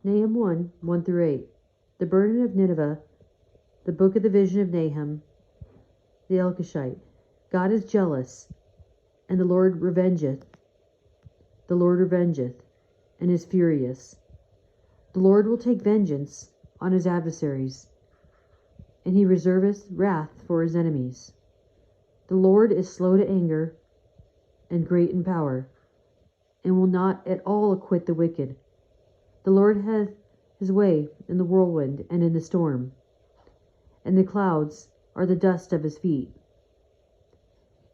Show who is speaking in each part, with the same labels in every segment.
Speaker 1: Nahum 1, 1 through 8. The burden of Nineveh, the book of the vision of Nahum, the Elkoshite. God is jealous, and the Lord revengeth. The Lord revengeth, and is furious. The Lord will take vengeance on his adversaries, and he reserveth wrath for his enemies. The Lord is slow to anger, and great in power, and will not at all acquit the wicked. The Lord hath his way in the whirlwind and in the storm, and the clouds are the dust of his feet.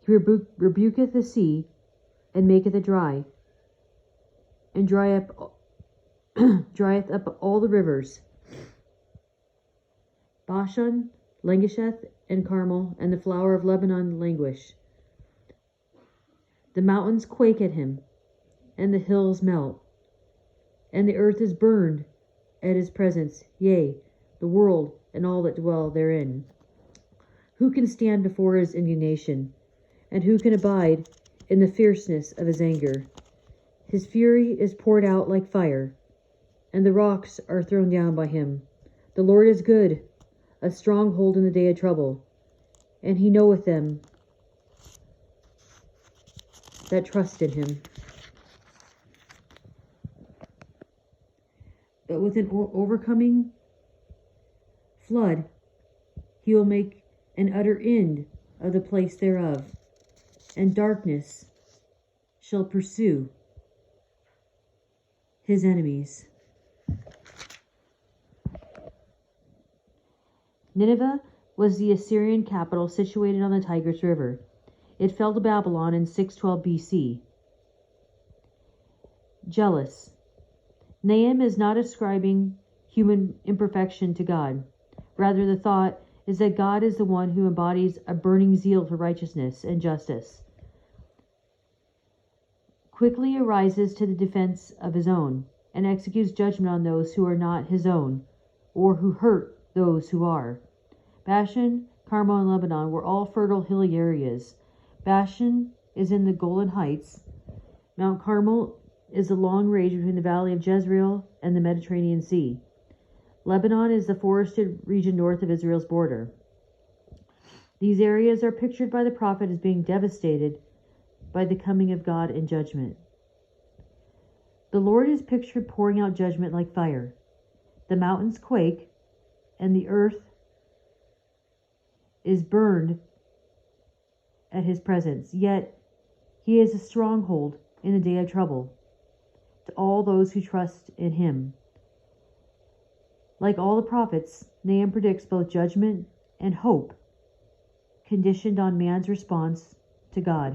Speaker 1: He rebuketh the sea, and maketh it dry, and drieth up all the rivers. Bashan languisheth, and Carmel, and the flower of Lebanon languish. The mountains quake at him, and the hills melt, and the earth is burned at his presence, yea, the world and all that dwell therein. Who can stand before his indignation, and who can abide in the fierceness of his anger? His fury is poured out like fire, and the rocks are thrown down by him. The Lord is good, a stronghold in the day of trouble, and he knoweth them that trust in him. But with an overcoming flood, he will make an utter end of the place thereof, and darkness shall pursue his enemies. Nineveh was the Assyrian capital situated on the Tigris River. It fell to Babylon in 612 BC. Jealous. Nahum is not ascribing human imperfection to God. Rather, the thought is that God is the one who embodies a burning zeal for righteousness and justice, quickly arises to the defense of his own, and executes judgment on those who are not his own, or who hurt those who are. Bashan, Carmel, and Lebanon were all fertile hilly areas. Bashan is in the Golan Heights. Mount Carmel is the long range between the valley of Jezreel and the Mediterranean Sea. Lebanon is the forested region north of Israel's border. These areas are pictured by the prophet as being devastated by the coming of God in judgment. The Lord is pictured pouring out judgment like fire. The mountains quake, and the earth is burned at his presence. Yet he is a stronghold in the day of trouble to all those who trust in him. Like all the prophets, Nahum predicts both judgment and hope, conditioned on man's response to God.